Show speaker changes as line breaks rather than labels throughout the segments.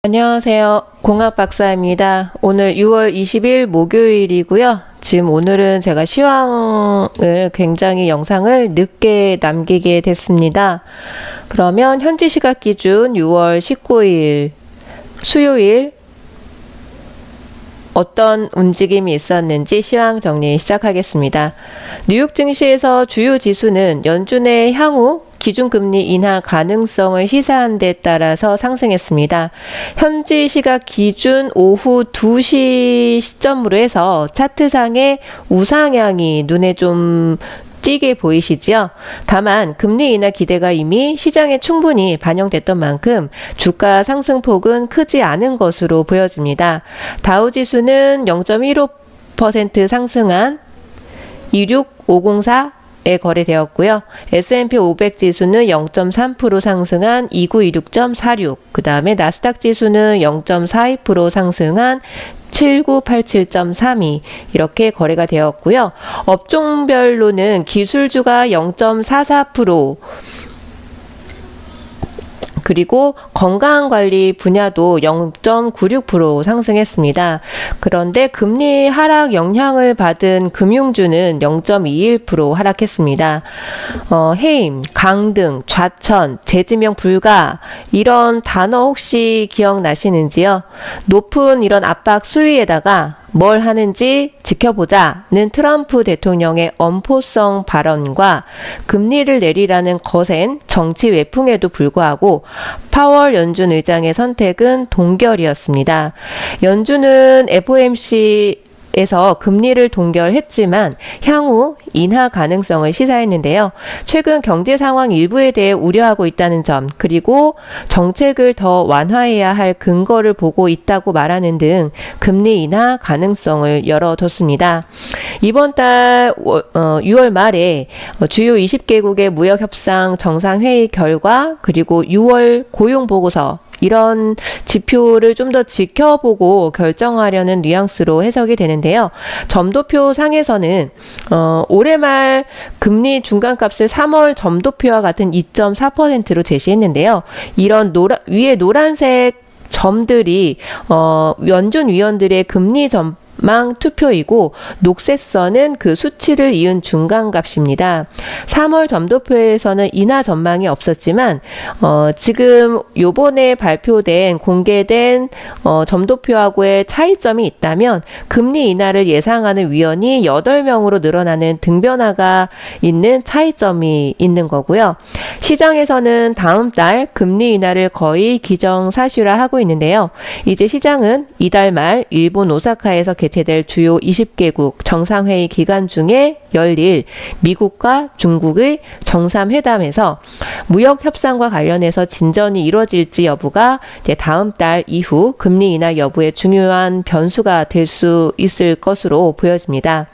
안녕하세요. 공학박사입니다. 오늘 6월 20일 목요일이고요. 지금 오늘은 제가 시황을 굉장히 영상을 늦게 남기게 됐습니다. 그러면 현지 시각 기준 6월 19일 수요일 어떤 움직임이 있었는지 시황 정리 시작하겠습니다. 뉴욕 증시에서 주요 지수는 연준의 향후 기준금리 인하 가능성을 시사한 데 따라서 상승했습니다. 현지 시각 기준 오후 2시 시점으로 해서 차트상의 우상향이 눈에 좀 띄게 보이시죠? 다만 금리 인하 기대가 이미 시장에 충분히 반영됐던 만큼 주가 상승폭은 크지 않은 것으로 보여집니다. 다우지수는 0.15% 상승한 26504에 거래되었고요. S&P 500 지수는 0.3% 상승한 2926.46, 그 다음에 나스닥 지수는 0.42% 상승한 7987.32 이렇게 거래가 되었고요. 업종별로는 기술주가 0.44%, 그리고 건강관리 분야도 0.96% 상승했습니다. 그런데 금리 하락 영향을 받은 금융주는 0.21% 하락했습니다. 해임, 강등, 좌천, 재지명 불가 이런 단어 혹시 기억나시는지요? 높은 이런 압박 수위에다가 뭘 하는지 지켜보자는 트럼프 대통령의 엄포성 발언과 금리를 내리라는 거센 정치 외풍에도 불구하고 파월 연준 의장의 선택은 동결이었습니다. 연준은 FOMC에서 금리를 동결했지만 향후 인하 가능성을 시사했는데요. 최근 경제 상황 일부에 대해 우려하고 있다는 점, 그리고 정책을 더 완화해야 할 근거를 보고 있다고 말하는 등 금리 인하 가능성을 열어뒀습니다. 이번 달 6월 말에 주요 20개국의 무역협상 정상회의 결과, 그리고 6월 고용보고서 이런 지표를 좀 더 지켜보고 결정하려는 뉘앙스로 해석이 되는데요. 점도표 상에서는 올해 말 금리 중간값을 3월 점도표와 같은 2.4%로 제시했는데요. 이런 위에 노란색 점들이 연준 위원들의 금리 전망 투표이고, 녹색선은 그 수치를 이은 중간값입니다. 3월 점도표에서는 인하 전망이 없었지만 지금 요번에 발표된 공개된 점도표하고의 차이점이 있다면 금리 인하를 예상하는 위원이 8명으로 늘어나는 등변화가 있는 차이점이 있는 거고요. 시장에서는 다음 달 금리 인하를 거의 기정사실화하고 있는데요. 이제 시장은 이달 말 일본 오사카에서 개최될 주요 20개국 정상회의 기간 중에 열릴 미국과 중국의 정상회담에서 무역 협상과 관련해서 진전이 이루어질지 여부가 이제 다음 달 이후 금리 인하 여부의 중요한 변수가 될 수 있을 것으로 보여집니다.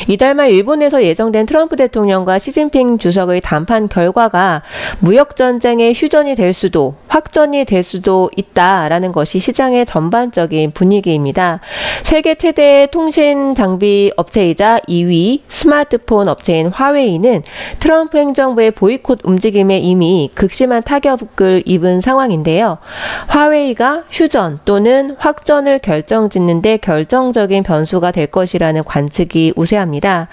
이달 말 일본에서 예정된 트럼프 대통령과 시진핑 주석의談判결과가 무역전쟁의 휴전이 될 수도, 확전이 될 수도 있다라는 것이 시장의 전반적인 분위기입니다. 세계 최대 통신 장비 업체이자 2위 스마트폰 업체인 화웨이는 트럼프 행정부의 보이콧 움직임에 이미 극심한 타격을 입은 상황인데요. 화웨이가 휴전 또는 확전을 결정짓는 데 결정적인 변수가 될 것이라는 관측이 우세합니다.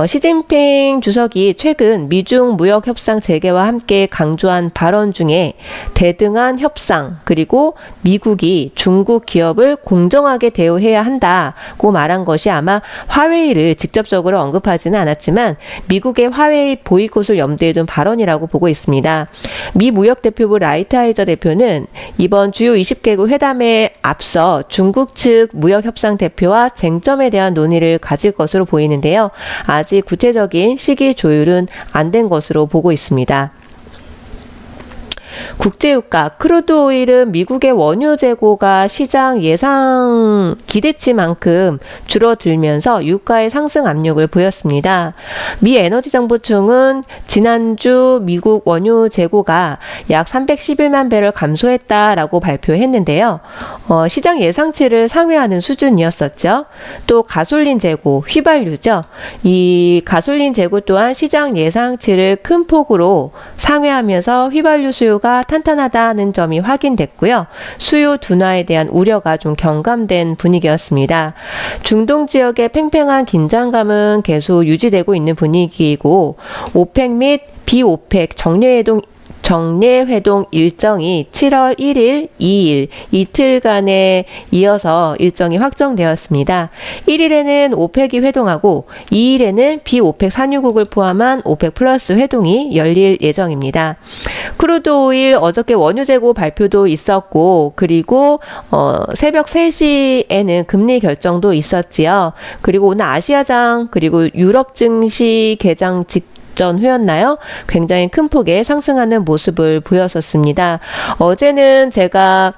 시진핑 주석이 최근 미중 무역 협상 재개와 함께 강조한 발언 중에 대등한 협상, 그리고 미국이 중국 기업을 공정하게 대우해야 한다고 말한 것이 아마 화웨이를 직접적으로 언급하지는 않았지만 미국의 화웨이 보이콧을 염두에 둔 발언이라고 보고 있습니다. 미 무역대표부 라이트하이저 대표는 이번 주요 20개국 회담에 앞서 중국 측 무역협상 대표와 쟁점에 대한 논의를 가질 것으로 보이는데요. 아직 구체적인 시기 조율은 안 된 것으로 보고 있습니다. 국제유가, 크루드 오일은 미국의 원유 재고가 시장 예상 기대치만큼 줄어들면서 유가의 상승 압력을 보였습니다. 미 에너지정보청은 지난주 미국 원유 재고가 약 311만 배럴 감소했다라고 발표했는데요. 시장 예상치를 상회하는 수준이었었죠. 또 가솔린 재고, 휘발유죠. 이 가솔린 재고 또한 시장 예상치를 큰 폭으로 상회하면서 휘발유 수요가 발표가 탄탄하다는 점이 확인됐고요. 수요 둔화에 대한 우려가 좀 경감된 분위기였습니다. 중동 지역의 팽팽한 긴장감은 계속 유지되고 있는 분위기이고 오펙 및 비오펙 정례회동 일정이 7월 1일, 2일 이틀간에 이어서 일정이 확정되었습니다. 1일에는 오펙이 회동하고 2일에는 비오펙 산유국을 포함한 오펙 플러스 회동이 열릴 예정입니다. 크루드 오일 어저께 원유 재고 발표도 있었고 그리고 새벽 3시에는 금리 결정도 있었지요. 그리고 오늘 아시아장 그리고 유럽 증시 개장 전 후였나요? 굉장히 큰 폭의 상승하는 모습을 보였었습니다. 어제는 제가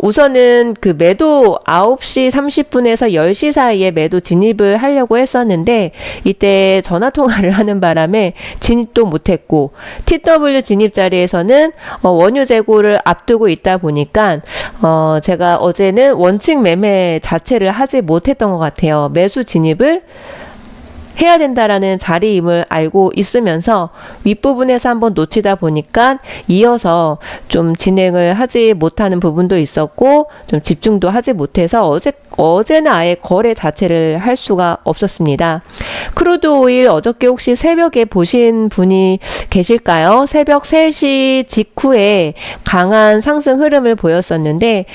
우선은 그 매도 9시 30분에서 10시 사이에 매도 진입을 하려고 했었는데 이때 전화 통화를 하는 바람에 진입도 못했고 TW 진입 자리에서는 원유 재고를 앞두고 있다 보니까 제가 어제는 원칙 매매 자체를 하지 못했던 것 같아요. 매수 진입을 해야 된다라는 자리임을 알고 있으면서 윗부분에서 한번 놓치다 보니까 이어서 좀 진행을 하지 못하는 부분도 있었고 좀 집중도 하지 못해서 어제는 아예 거래 자체를 할 수가 없었습니다. 크루드 오일 어저께 혹시 새벽에 보신 분이 계실까요? 새벽 3시 직후에 강한 상승 흐름을 보였었는데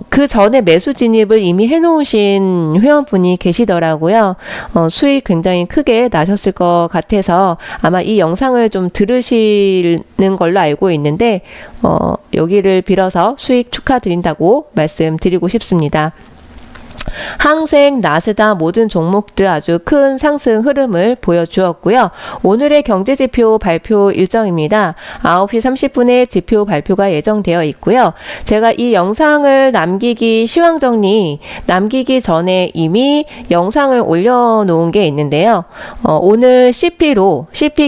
그 전에 매수 진입을 이미 해놓으신 회원분이 계시더라고요. 수익 굉장히 크게 나셨을 것 같아서 아마 이 영상을 좀 들으시는 걸로 알고 있는데 여기를 빌어서 수익 축하드린다고 말씀드리고 싶습니다. 항생, 나스닥 모든 종목들 아주 큰 상승 흐름을 보여주었고요. 오늘의 경제지표 발표 일정입니다. 9시 30분에 지표 발표가 예정되어 있고요. 제가 이 영상을 시황정리 남기기 전에 이미 영상을 올려놓은 게 있는데요. 오늘 CP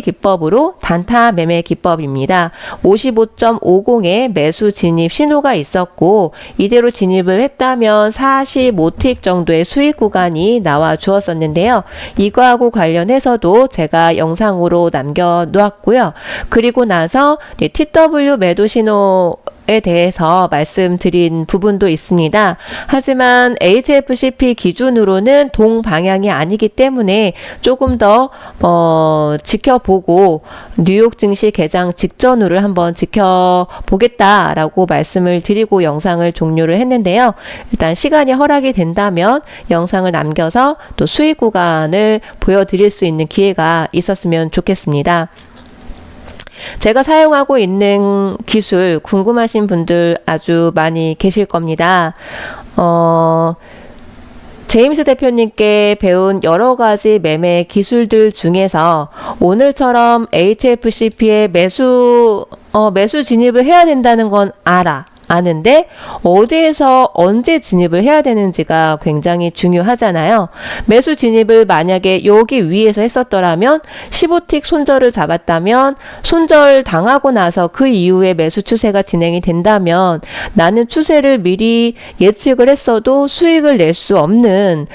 기법으로 단타 매매 기법입니다. 55.50에 매수 진입 신호가 있었고 이대로 진입을 했다면 45틱 정도의 수익 구간이 나와 주었었는데요. 이거하고 관련해서도 제가 영상으로 남겨놓았고요. 그리고 나서 TW 매도 신호에 대해서 말씀드린 부분도 있습니다. 하지만 HFCP 기준으로는 동방향이 아니기 때문에 조금 더 지켜보고 뉴욕 증시 개장 직전으로 한번 지켜보겠다라고 말씀을 드리고 영상을 종료를 했는데요. 일단 시간이 허락이 된다면 영상을 남겨서 또 수익 구간을 보여드릴 수 있는 기회가 있었으면 좋겠습니다. 제가 사용하고 있는 기술 궁금하신 분들 아주 많이 계실 겁니다. 제임스 대표님께 배운 여러 가지 매매 기술들 중에서 오늘처럼 HFCP에 매수 진입을 해야 된다는 건 아는데 어디에서 언제 진입을 해야 되는지가 굉장히 중요하잖아요. 매수 진입을 만약에 여기 위에서 했었더라면 15틱 손절을 잡았다면 손절 당하고 나서 그 이후에 매수 추세가 진행이 된다면 나는 추세를 미리 예측을 했어도 수익을 낼 수 없는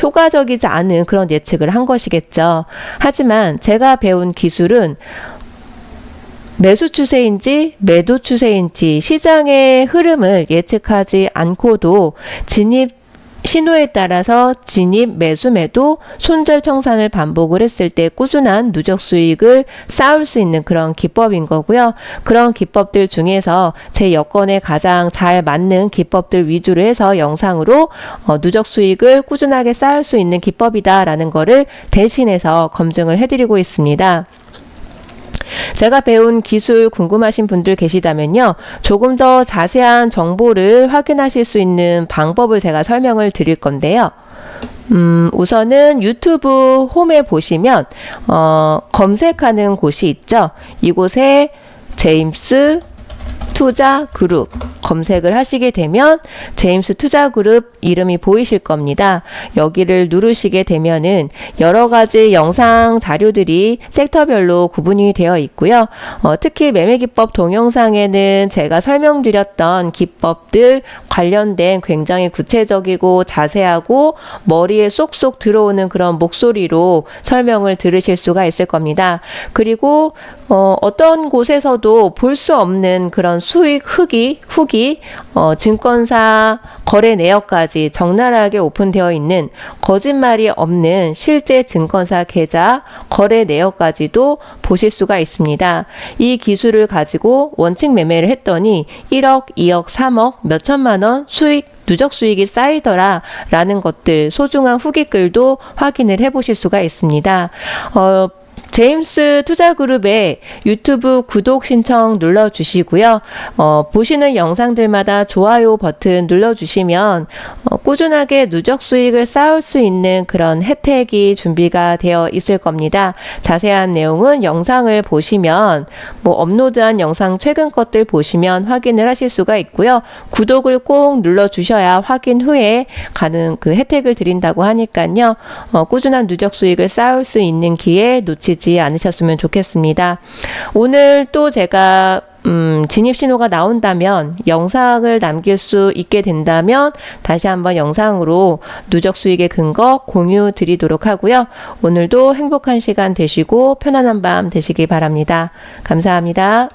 효과적이지 않은 그런 예측을 한 것이겠죠. 하지만 제가 배운 기술은 매수 추세인지 매도 추세인지 시장의 흐름을 예측하지 않고도 진입 신호에 따라서 진입, 매수, 매도, 손절 청산을 반복을 했을 때 꾸준한 누적 수익을 쌓을 수 있는 그런 기법인 거고요. 그런 기법들 중에서 제 여건에 가장 잘 맞는 기법들 위주로 해서 영상으로 누적 수익을 꾸준하게 쌓을 수 있는 기법이다라는 거를 대신해서 검증을 해드리고 있습니다. 제가 배운 기술 궁금하신 분들 계시다면요. 조금 더 자세한 정보를 확인하실 수 있는 방법을 제가 설명을 드릴 건데요. 우선은 유튜브 홈에 보시면 검색하는 곳이 있죠. 이곳에 제임스 투자 그룹 검색을 하시게 되면 제임스 투자그룹 이름이 보이실 겁니다. 여기를 누르시게 되면은 여러 가지 영상 자료들이 섹터별로 구분이 되어 있고요. 특히 매매기법 동영상에는 제가 설명드렸던 기법들 관련된 굉장히 구체적이고 자세하고 머리에 쏙쏙 들어오는 그런 목소리로 설명을 들으실 수가 있을 겁니다. 그리고 어떤 곳에서도 볼 수 없는 그런 수익 후기, 증권사 거래 내역까지 적나라하게 오픈되어 있는 거짓말이 없는 실제 증권사 계좌 거래 내역까지도 보실 수가 있습니다. 이 기술을 가지고 원칙 매매를 했더니 1억, 2억, 3억, 몇천만 원 수익 누적 수익이 쌓이더라 라는 것들 소중한 후기글도 확인을 해 보실 수가 있습니다. 제임스 투자그룹의 유튜브 구독 신청 눌러주시고요. 보시는 영상들마다 좋아요 버튼 눌러주시면 꾸준하게 누적 수익을 쌓을 수 있는 그런 혜택이 준비가 되어 있을 겁니다. 자세한 내용은 영상을 보시면 업로드한 영상 최근 것들 보시면 확인을 하실 수가 있고요. 구독을 꼭 눌러주셔야 확인 후에 가는 그 혜택을 드린다고 하니까요. 꾸준한 누적 수익을 쌓을 수 있는 기회 놓치지 않으셨으면 좋겠습니다. 오늘 또 제가 진입 신호가 나온다면 영상을 남길 수 있게 된다면 다시 한번 영상으로 누적 수익의 근거 공유 드리도록 하고요. 오늘도 행복한 시간 되시고 편안한 밤 되시기 바랍니다. 감사합니다.